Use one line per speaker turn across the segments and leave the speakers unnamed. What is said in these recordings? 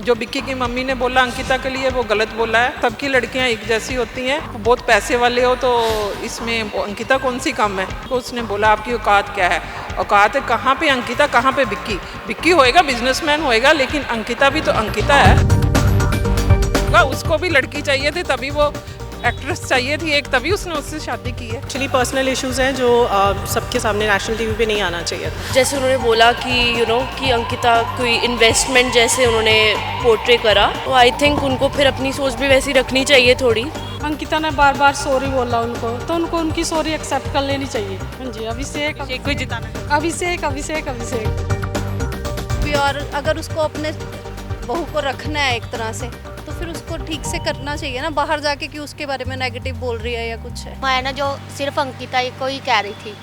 जो विक्की की मम्मी ने बोला अंकिता के लिए वो गलत बोला है। सबकी लड़कियां एक जैसी होती हैं, बहुत पैसे वाले हो तो इसमें अंकिता कौन सी कम है। तो उसने बोला आपकी औकात क्या है, औकात है कहाँ पे अंकिता, कहाँ पे विक्की। विक्की होएगा बिजनेसमैन होएगा, लेकिन अंकिता भी तो अंकिता है। उसको भी लड़की चाहिए थी, तभी वो एक्ट्रेस चाहिए थी एक, तभी उसने उससे शादी की है।
एक्चुअली पर्सनल इश्यूज हैं जो सबके सामने नेशनल टीवी पे नहीं आना चाहिए।
जैसे उन्होंने बोला कि कि अंकिता कोई इन्वेस्टमेंट जैसे उन्होंने पोर्ट्रे करा, तो आई थिंक उनको फिर अपनी सोच भी वैसी रखनी चाहिए थोड़ी।
अंकिता ने बार बार सॉरी बोला उनको, तो उनको उनकी सॉरी एक्सेप्ट कर लेनी चाहिए। हाँ जी, अभिषेक
को जिताना,
अभिषेक अभिषेक अभिषेक
भी। और अगर उसको अपने बहू को रखना है एक तरह से, तो फिर उसको ठीक से करना चाहिए ना, बाहर जाके कि उसके बारे में नेगेटिव बोल रही है या कुछ है।
मैं ना जो सिर्फ अंकिता को ही कह रही थी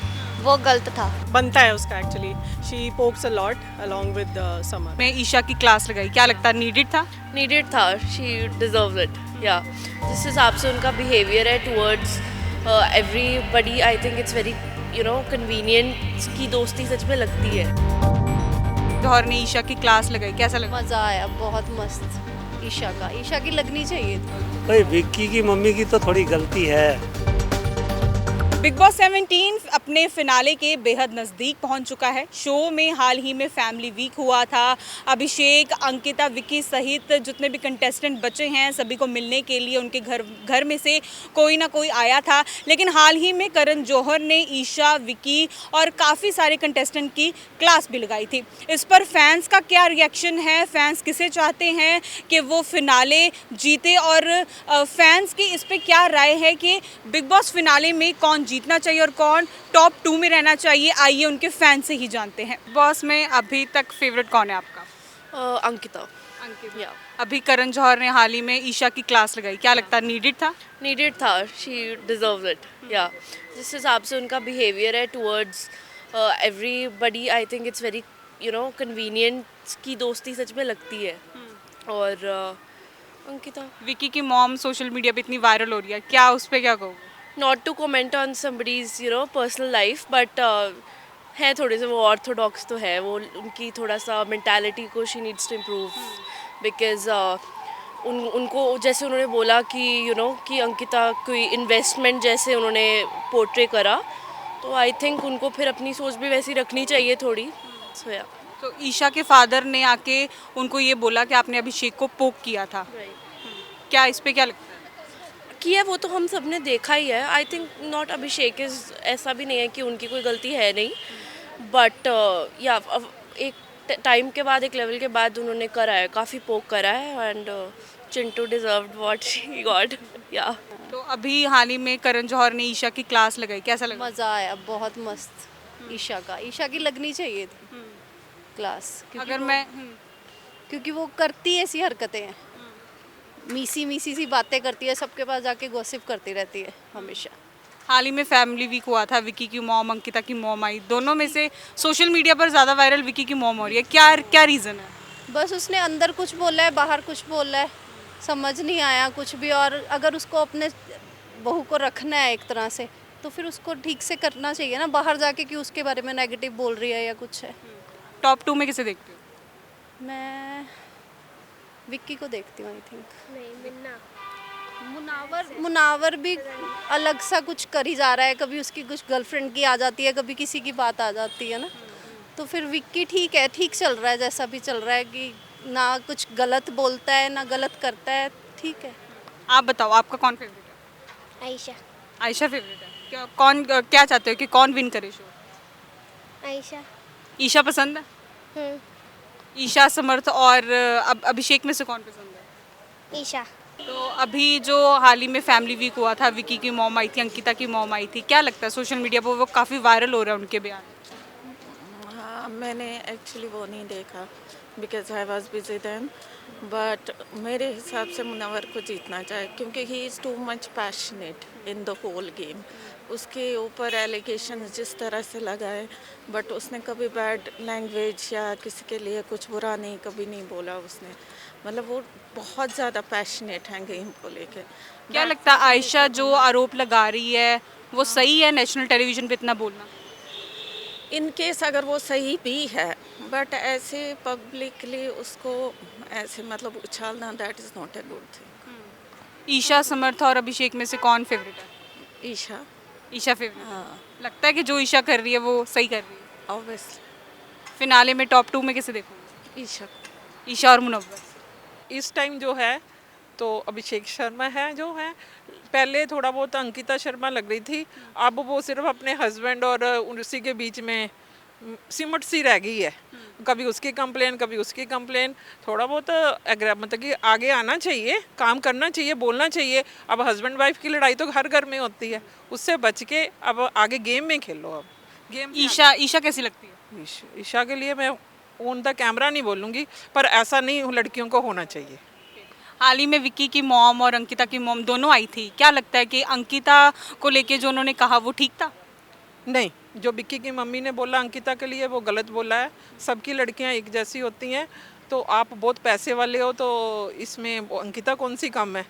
वो गलत था।
बनता है उसका actually, she pox a lot along with summer.
मैं ईशा की क्लास लगाई, क्या लगता है नीडेड था?
नीडेड था, शी डिजर्व्स इट। या जिस हिसाब से उनका बिहेवियर है towards everybody, I think it's very convenient की दोस्ती सच में लगती है।
जौहर ने ईशा की क्लास लगाई, कैसा लगा?
मज़ा आया, बहुत मस्त। ईशा की लगनी चाहिए थी।
भाई विक्की की मम्मी की तो थोड़ी गलती है।
बिग बॉस 17 अपने फिनाले के बेहद नज़दीक पहुंच चुका है। शो में हाल ही में फैमिली वीक हुआ था। अभिषेक, अंकिता, विक्की सहित जितने भी कंटेस्टेंट बचे हैं सभी को मिलने के लिए उनके घर में से कोई ना कोई आया था। लेकिन हाल ही में करण जौहर ने ईशा, विक्की और काफ़ी सारे कंटेस्टेंट की क्लास भी लगाई थी। इस पर फैंस का क्या रिएक्शन है, फैंस किसे चाहते हैं कि वो फिनाले जीते, और फैंस की इस पर क्या राय है कि बिग बॉस फिनाले में कौन जीतना चाहिए और कौन टॉप 2 में रहना चाहिए, आइए उनके फैन से ही जानते हैं। बॉस में अभी तक फेवरेट कौन है आपका?
अंकिता। या
अभी करण जौहर ने हाल ही में ईशा की क्लास लगाई, क्या लगता है नीडेड था?
नीडेड था, शी डिजर्व्स इट। या जिस हिसाब से उनका बिहेवियर है towards everybody, I think it's very convenient की दोस्ती सच में लगती है। और अंकिता।
विक्की की मॉम सोशल मीडिया पे इतनी वायरल हो रही है, क्या उस पर क्या कहोगे?
Not to comment on somebody's personal life, but है थोड़े से वो ऑर्थोडॉक्स तो है, वो उनकी थोड़ा सा मेंटालिटी को she needs to improve, because उनको जैसे उन्होंने बोला कि कि अंकिता कोई इन्वेस्टमेंट जैसे उन्होंने पोर्ट्रे करा, तो आई थिंक उनको फिर अपनी सोच भी वैसी रखनी चाहिए थोड़ी। सो या
तो ईशा के फादर ने आके उनको ये बोला कि आपने अभिषेक को पोक किया था, क्या इस पे क्या लगता है?
किया वो तो हम सब ने देखा ही है। I think not Abhishek is, ऐसा भी नहीं है कि उनकी कोई गलती है नहीं, बट या एक टाइम के बाद, एक लेवल के बाद उन्होंने करा है, काफ़ी पोक करा है, and Chintu deserved what she got. या
तो अभी हाल ही में करण जौहर ने ईशा की क्लास लगाई, कैसा लगा?
मज़ा आया, बहुत मस्त। ईशा की लगनी चाहिए थी क्लास, क्योंकि वो करती ऐसी हरकतें हैं, मीसी सी बातें करती है, सबके पास जाके गॉसिप करती रहती है हमेशा।
हाल ही में फैमिली वीक हुआ था, विक्की की मॉम, अंकिता की मॉम आई, दोनों में से सोशल मीडिया पर ज़्यादा वायरल विक्की की मॉम हो रही है, क्या रीज़न है?
बस उसने अंदर कुछ बोला है, बाहर कुछ बोला है, समझ नहीं आया कुछ भी। और अगर उसको अपने बहू को रखना है एक तरह से, तो फिर उसको ठीक से करना चाहिए ना, बाहर जाके कि उसके बारे में नेगेटिव बोल रही है या कुछ है।
टॉप 2 में किसे देखते हो?
मैं विक्की को देखती हूँ। आई थिंक
नहीं,
मुनावर भी अलग सा कुछ कर ही जा रहा है, कभी उसकी कुछ गर्लफ्रेंड की आ जाती है, कभी किसी की बात आ जाती है ना, तो फिर विक्की ठीक है, ठीक चल रहा है, जैसा भी चल रहा है, कि ना कुछ गलत बोलता है ना गलत करता है, ठीक है।
आप बताओ, आपका कौन फेवरेट है?
आयशा।
आयशा फेवरेट है, क्या चाहते हो कि कौन विन करे शो?
आयशा।
ईशा पसंद है? ईशा, समर्थ और अभिषेक में से कौन पसंद है?
ईशा।
तो अभी जो हाल ही में फैमिली वीक हुआ था, विक्की की मॉम आई थी, अंकिता की मॉम आई थी, क्या लगता है सोशल मीडिया पर वो काफ़ी वायरल हो रहा है उनके बयान?
हाँ, मैंने एक्चुअली वो नहीं देखा because I was busy then, but मेरे हिसाब से मुनव्वर को जीतना चाहिए क्योंकि he is too much passionate in the whole game. उसके ऊपर एलिगेशन जिस तरह से लगाए, बट उसने कभी बैड लैंग्वेज या किसी के लिए कुछ बुरा नहीं कभी नहीं बोला उसने, मतलब वो बहुत ज़्यादा पैशनेट हैं गेम को लेके।
क्या लगता है आयशा जो आरोप लगा रही है वो सही है नेशनल टेलीविजन पे इतना बोलना?
इन केस अगर वो सही भी है, बट ऐसे पब्लिकली उसको ऐसे मतलब उछालना, that is not a good thing.
Isha, Samarth और अभिषेक में से कौन फेवरेट है?
ईशा,
ईशा फेवरेट।
हाँ,
लगता है कि जो ईशा कर रही है वो सही कर रही है।
ऑब्वियसली
फिनाले में टॉप 2 में किसे देखोगे?
ईशा।
ईशा और मुनव्वर।
इस टाइम जो है तो अभिषेक शर्मा है जो है। पहले थोड़ा बहुत अंकिता शर्मा लग रही थी, अब वो सिर्फ अपने हस्बैंड और उसी के बीच में सिमट सी रह गई है। कभी उसकी कंप्लेन, कभी उसकी कंप्लेन। थोड़ा बहुत मतलब कि आगे आना चाहिए, काम करना चाहिए, बोलना चाहिए। अब हस्बैंड वाइफ की लड़ाई तो हर घर में होती है, उससे बच के अब आगे गेम में खेलो। अब गेम
ईशा कैसी लगती है?
ईशा के लिए मैं ऑन द कैमरा नहीं बोलूँगी, पर ऐसा नहीं लड़कियों को होना चाहिए।
हाल ही में विक्की की मॉम और अंकिता की मॉम दोनों आई थी, क्या लगता है कि अंकिता को लेके जो उन्होंने कहा वो ठीक था?
नहीं, जो बिक्की की मम्मी ने बोला अंकिता के लिए वो गलत बोला है। सबकी लड़कियां एक जैसी होती हैं, तो आप बहुत पैसे वाले हो तो इसमें अंकिता कौन सी कम है।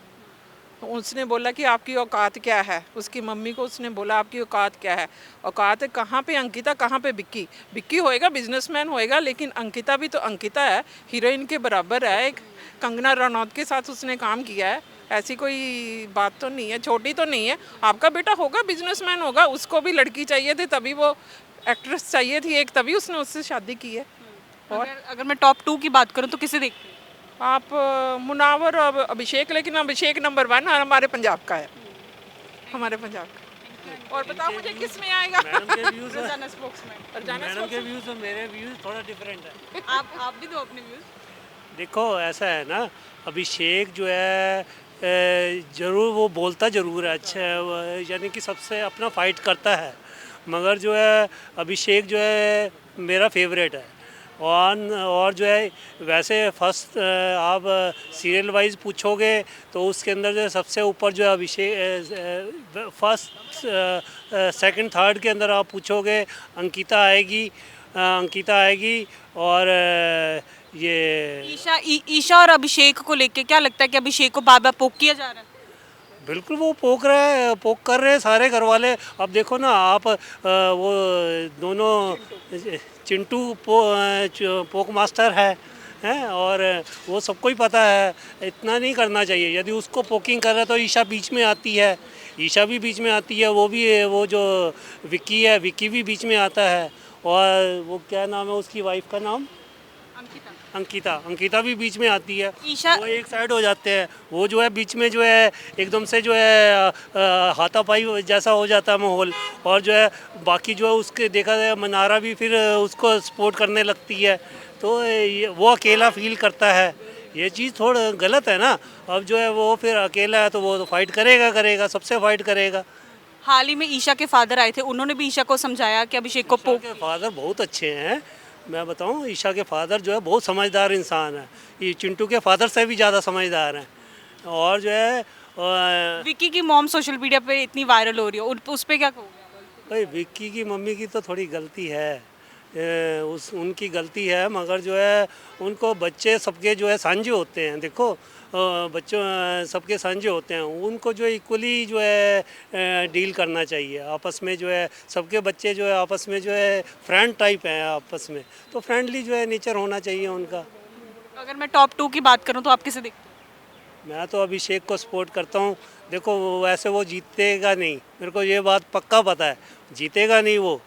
उसने बोला कि आपकी औकात क्या है, उसकी मम्मी को उसने बोला आपकी औकात क्या है। औकात है कहाँ पे अंकिता, कहाँ पे बिक्की। बिक्की होएगा बिजनेसमैन होएगा, लेकिन अंकिता भी तो अंकिता है, हीरोइन के बराबर है। एक कंगना रनौत के साथ उसने काम किया है, ऐसी कोई बात तो नहीं है, छोटी तो नहीं है। आपका बेटा होगा बिजनेसमैन होगा, उसको भी लड़की चाहिए थी, तभी वो एक्ट्रेस चाहिए थी एक, तभी उसने उससे शादी की है। और
अगर मैं टॉप 2 की बात करूं तो किसे देखते हैं?
आप मुनावर और अभिषेक, लेकिन अभिषेक नंबर 1 हमारे पंजाब का है, हमारे पंजाब का। और बताओ मुझे किस में आएगा?
मैडम के व्यूज
रोजाना स्पोक्समैन।
मैडम के व्यूज और मेरे व्यूज थोड़ा डिफरेंट है।
आप भी दो अपने व्यूज।
देखो ऐसा है ना, अभिषेक जो है ज़रूर वो बोलता ज़रूर है, अच्छा है, यानी कि सबसे अपना फाइट करता है, मगर जो है अभिषेक जो है मेरा फेवरेट है। और जो है वैसे फर्स्ट आप सीरियल वाइज पूछोगे तो उसके अंदर जो है सबसे ऊपर जो है अभिषेक, फर्स्ट सेकंड थर्ड के अंदर आप पूछोगे अंकिता आएगी और ये
ईशा और अभिषेक को लेके क्या लगता है कि अभिषेक को बार बार पोक किया जा रहा है?
बिल्कुल वो पोक कर रहे हैं सारे घर वाले। अब देखो ना आप, वो दोनों चिंटू पोक मास्टर हैं और वो सबको ही पता है, इतना नहीं करना चाहिए। यदि उसको पोकिंग कर रहा है तो ईशा बीच में आती है, ईशा भी बीच में आती है, वो जो विक्की है, विक्की भी बीच में आता है, और वो क्या नाम है उसकी वाइफ का नाम, अंकिता भी बीच में आती है। वो एक साइड हो जाते हैं, वो जो है बीच में जो है एकदम से जो है हाथापाई जैसा हो जाता है माहौल, और जो है बाकी जो है उसके देखा जाए मनारा भी फिर उसको सपोर्ट करने लगती है, तो वो अकेला फील करता है। ये चीज़ थोड़ा गलत है ना। अब जो है वो फिर अकेला है तो वो तो फाइट करेगा, सबसे फाइट करेगा।
हाल ही में ईशा के फादर आए थे, उन्होंने भी ईशा को समझाया कि अभिषेक को पोक।
के फादर बहुत अच्छे हैं, मैं बताऊं, ईशा के फादर जो है बहुत समझदार इंसान है, ये चिंटू के फादर से भी ज़्यादा समझदार हैं। और जो है
विक्की की मॉम सोशल मीडिया पे इतनी वायरल हो रही है, उस पर क्या कहोगे?
भाई विक्की की मम्मी की तो थोड़ी गलती है, उनकी गलती है, मगर जो है उनको बच्चे सबके जो है साझे होते हैं। देखो बच्चों सबके साझे होते हैं, उनको जो है इक्वली जो है डील करना चाहिए आपस में। जो है सबके बच्चे जो है आपस में जो है फ्रेंड टाइप हैं आपस में, तो फ्रेंडली जो है नेचर होना चाहिए उनका।
अगर मैं टॉप 2 की बात करूं तो आप किसे देखते हैं?
मैं तो अभिषेक को सपोर्ट करता हूँ। देखो वैसे वो जीतेगा नहीं, मेरे को ये बात पक्का पता है, जीतेगा नहीं वो।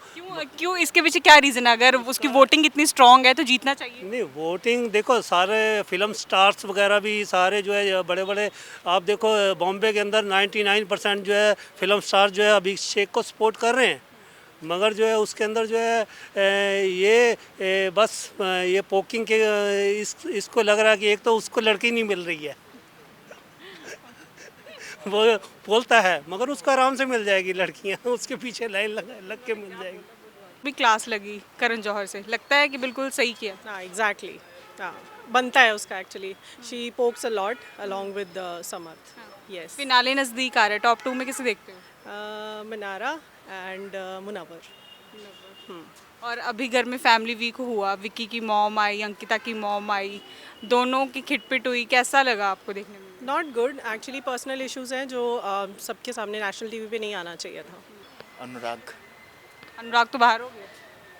क्यों इसके पीछे क्या रीज़न है? अगर उसकी वोटिंग इतनी स्ट्रांग है तो जीतना चाहिए।
नहीं, वोटिंग देखो सारे फिल्म स्टार्स वगैरह भी सारे जो है बड़े बड़े, आप देखो बॉम्बे के अंदर 99% जो है फिल्म स्टार जो है अभिषेक को सपोर्ट कर रहे हैं, मगर जो है उसके अंदर जो है ये बस ये पोकिंग के इसको लग रहा है कि एक तो उसको लड़की नहीं मिल रही है वो बोलता है, मगर उसको आराम से मिल जाएगी लड़कियां, उसके पीछे लाइन लग के मिल जाएगी।
भी क्लास लगी करण जौहर से, लगता है कि बिल्कुल सही किया।
हाँ एग्जैक्टली, हाँ बनता है उसका actually. She pox a lot along with Samarth. Yes,
finale नज़दीक आ रहा है, टॉप 2 में किसे देखते हो?
मनारा एंड मुनव्वर।
और अभी घर में फैमिली वीक हुआ, विक्की की मॉम आई, अंकिता की मॉम आई, दोनों की खिटपिट हुई, कैसा लगा आपको देखने में?
Not good actually, personal issues हैं जो सबके सामने नेशनल टीवी पे नहीं आना चाहिए था।
अनुराग
अनुराग तो बाहर हो गया,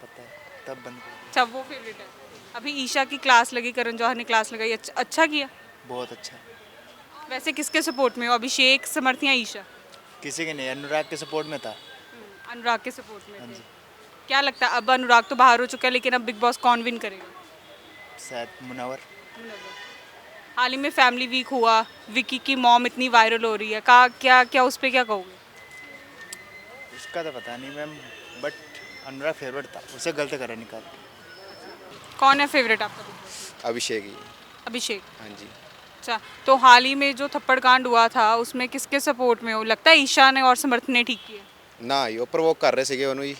पता है, तब बन गया।
अच्छा वो फेवरेट है। अभी ईशा की क्लास लगी, करण जौहर ने क्लास लगाई, अच्छा किया।
बहुत अच्छा।
वैसे किसके सपोर्ट में हो, अभिषेक, समर्थ या ईशा?
किसी के नहीं, अनुराग के सपोर्ट में था।
अनुराग के सपोर्ट में थे। क्या लगता है अब अनुराग तो बाहर हो चुका है, लेकिन अब बिग बॉस कौन विन करेगा?
शायद मुनव्वर।
हाल ही में फैमिली वीक हुआ, विकी की मॉम इतनी वायरल हो रही है, का क्या क्या उस पर क्या कहोगे?
उसका तो पता नहीं मैम, बट अनुराग फेवरेट था, उसे गलत करा निकाल।
कौन है फेवरेट आपका Big Boss?
अभिषेक ही।
अभिषेक।
हाँ जी।
अच्छा, तो हाल ही में जो थप्पड़ कांड हुआ था उसमें किसके सपोर्ट में हो? लगता है ईशा ने और समर्थ ने ठीक किया?
ਨਾ ਹੀ ਉਹ ਪ੍ਰਵੋਕ ਕਰ ਰਹੇ ਸੀਗੇ ਉਹਨੂੰ ਜੀ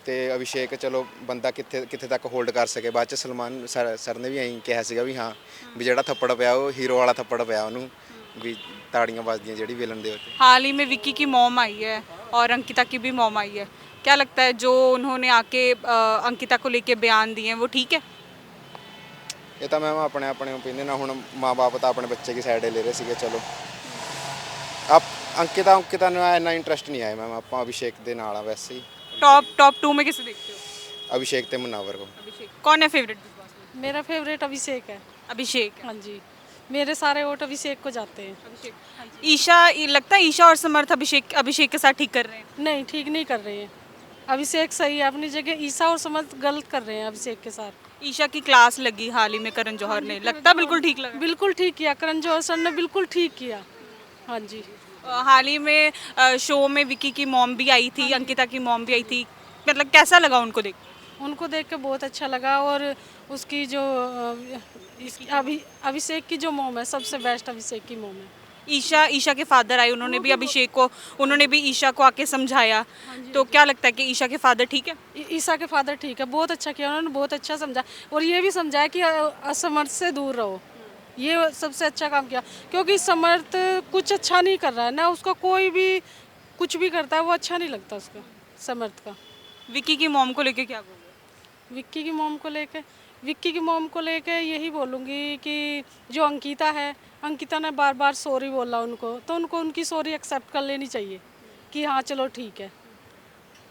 ਤੇ ਅਭਿਸ਼ੇਕ ਚਲੋ ਬੰਦਾ ਕਿੱਥੇ ਕਿੱਥੇ ਤੱਕ ਹੋਲਡ ਕਰ ਸਕੇ। ਬਾਅਦ ਚ ਸਲਮਾਨ ਸਰ ਨੇ ਵੀ ਐਂ ਕਿਹਾ ਸੀਗਾ ਵੀ ਹਾਂ ਵੀ ਜਿਹੜਾ ਥੱਪੜ ਪਿਆ ਉਹ ਹੀਰੋ ਵਾਲਾ ਥੱਪੜ ਪਿਆ ਉਹਨੂੰ ਵੀ ਤਾੜੀਆਂ ਵੱਜਦੀਆਂ ਜਿਹੜੀ ਵਿਲਨ ਦੇ ਉੱਤੇ।
हाल ही में विक्की की मॉम आई है और अंकिता की भी मॉम आई है, क्या लगता है जो उन्होंने आके अंकिता को लेके बयान दिए हैं वो ठीक है?
ਇਹ ਤਾਂ ਮੈਮ ਆਪਣੇ ਆਪਣੇ ਓਪੀਨੀਅਨ ਆ, ਹੁਣ ਮਾਂ-ਬਾਪ ਤਾਂ ਆਪਣੇ ਬੱਚੇ ਦੀ ਸਾਈਡ ਲੈ ਰਹੇ ਸੀਗੇ। ਚਲੋ ਆਪ ਅੰਕਿਤਾ ਨੂੰ ਇੰਨਾ ਇੰਟਰਸਟ ਨਹੀਂ ਆਇਆ ਮੈਮ, ਆਪਾਂ ਅਭਿਸ਼ੇਕ ਦੇ ਨਾਲ ਆ ਵੈਸੇ ਹੀ।
टॉप 2 में किसे देखते हो?
ਅਭਿਸ਼ੇਕ ਤੇ ਮੁਨਾਵਰ को।
अभिषेक। कौन है फेवरेट बिग बॉस में?
मेरा फेवरेट अभिषेक है।
अभिषेक।
हाँ जी, मेरे सारे वोट अभिषेक को जाते हैं।
अभिषेक। ईशा, लगता है ईशा और समर्थ अभिषेक के साथ ठीक कर रहे हैं?
नहीं, ठीक नहीं कर रहे हैं। अभिषेक सही है अपनी जगह, ईशा और समर्थ गलत कर रहे हैं अभिषेक के साथ।
ईशा की क्लास लगी हाल ही में करण जौहर ने, लगता है बिल्कुल ठीक लगा?
बिल्कुल ठीक किया, करण जौहर सर ने बिल्कुल ठीक किया। हाँ जी।
हाल ही में शो में विकी की मॉम भी आई थी, अंकिता की मॉम भी आई थी, मतलब कैसा लगा उनको देख?
उनको देख के बहुत अच्छा लगा, और उसकी जो अभिषेक की जो मोम है सबसे बेस्ट अभिषेक की मोम है।
ईशा के फादर आए, उन्होंने भी ईशा को आके समझाया, तो क्या लगता है कि ईशा के फादर ठीक है?
ईशा के फादर ठीक है, बहुत अच्छा किया उन्होंने, बहुत अच्छा समझा, और ये भी समझाया कि असमर्थ से दूर रहो, ये सबसे अच्छा काम किया, क्योंकि समर्थ कुछ अच्छा नहीं कर रहा है ना, उसका कोई भी कुछ भी करता है वो अच्छा नहीं लगता उसका, समर्थ का।
विक्की की मॉम को लेके क्या बोलोगे?
विक्की की मॉम को लेके यही बोलूँगी कि जो अंकिता है, अंकिता ने बार बार सॉरी बोला उनको, तो उनको उनकी सॉरी एक्सेप्ट कर लेनी चाहिए कि हाँ चलो ठीक है।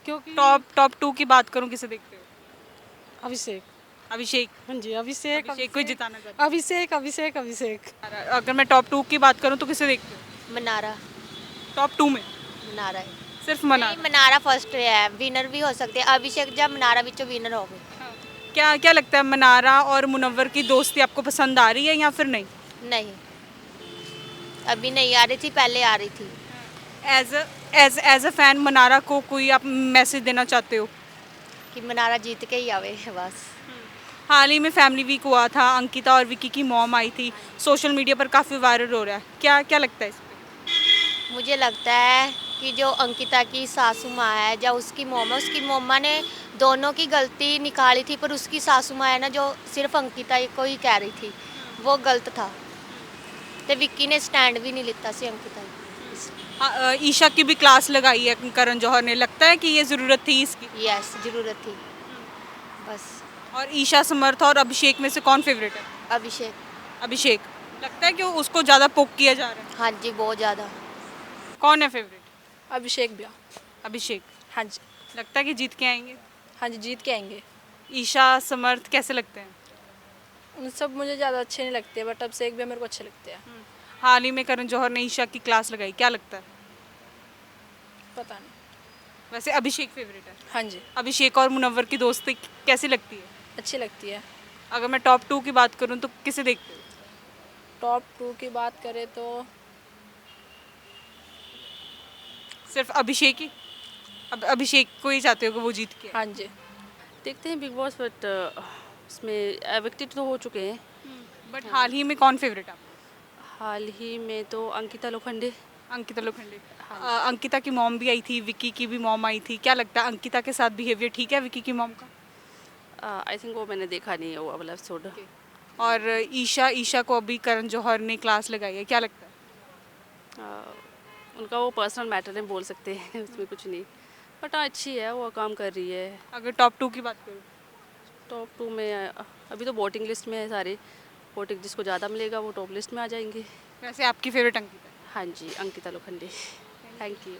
क्योंकि
टॉप 2 की बात करूं, किसे देखते हो?
अभिषेक।
हाँ जी,
अभिषेक
को ही जिताना चाहते हो?
अभिषेक।
अगर मैं टॉप 2 की बात करूं तो किसे देखते हो?
मनारा।
टॉप 2 में
मनारा है।
सिर्फ मनारा?
मनारा फर्स्ट है, विनर भी हो सकते हैं अभिषेक, जब मनारा विचों विनर हो गए।
क्या लगता है, मनारा और मुनव्वर की दोस्ती आपको पसंद आ रही है या फिर नहीं?
नहीं, अभी नहीं आ रही थी, पहले आ रही थी।
एज अ फैन मनारा को कोई आप मैसेज देना चाहते हो?
कि मनारा जीत के ही आवे बस।
हाल ही में फैमिली वीक हुआ था, अंकिता और विकी की मॉम आई थी, सोशल मीडिया पर काफ़ी वायरल हो रहा है, क्या लगता है इस पर?
मुझे लगता है कि जो अंकिता की सासू माँ है या उसकी मोम है, उसकी मोमा ने दोनों की गलती निकाली थी, पर उसकी सासू माँ है ना जो सिर्फ अंकिता को ही कह रही थी, वो गलत था, तो विक्की ने स्टैंड भी नहीं लिया सी अंकिता की।
ईशा की भी क्लास लगाई है करण जौहर ने, लगता है कि ये ज़रूरत थी इसकी?
यस, ज़रूरत थी बस।
और ईशा, समर्थ और अभिषेक में से कौन फेवरेट है?
अभिषेक।
लगता है कि उसको ज़्यादा पोक किया जा रहा है?
हाँ जी, बहुत ज़्यादा।
कौन है फेवरेट?
अभिषेक भी।
अभिषेक।
हाँ जी।
लगता है कि जीत के आएंगे?
हाँ जी, जीत के आएंगे।
ईशा, समर्थ कैसे लगते हैं?
उन सब मुझे ज़्यादा अच्छे नहीं लगते, बट अभिषेक भी मेरे को अच्छे लगते हैं।
हाल ही में करण जौहर ने ईशा की क्लास लगाई, क्या लगता है?
पता नहीं।
वैसे अभिषेक फेवरेट है?
हाँ जी।
अभिषेक और मुनव्वर की दोस्ती कैसी लगती है?
अच्छी लगती है।
अगर मैं टॉप 2 की बात करूं तो किसे देखते हो?
टॉप 2 की बात करें तो
सिर्फ अभिषेक ही? अब अभिषेक को ही चाहते हो कि वो जीत के?
हाँ जी।
देखते हैं बिग बॉस, बट उसमें एविक्टेड तो हो चुके हैं।
बट हाल ही में कौन फेवरेट है?
हाल ही में तो अंकिता लोखंडे।
अंकिता की मॉम भी आई थी, विक्की की भी मॉम आई थी, क्या लगता है अंकिता के साथ बिहेवियर ठीक है विक्की की मॉम का?
आई थिंक वो मैंने देखा नहीं है वो वाला एपिसोड।
और ईशा को अभी करण जौहर ने क्लास लगाई है, क्या लगता है?
उनका वो पर्सनल मैटर है, बोल सकते हैं उसमें कुछ नहीं, बट हाँ अच्छी है, वो काम कर रही है।
अगर टॉप 2 की बात करूँ?
टॉप 2 में अभी तो वोटिंग लिस्ट में है सारे, वोटिंग जिसको ज़्यादा मिलेगा वो टॉप लिस्ट में आ जाएंगे।
वैसे आपकी फेवरेट अंकिता?
हाँ जी, अंकिता लोखंडे। Thank you.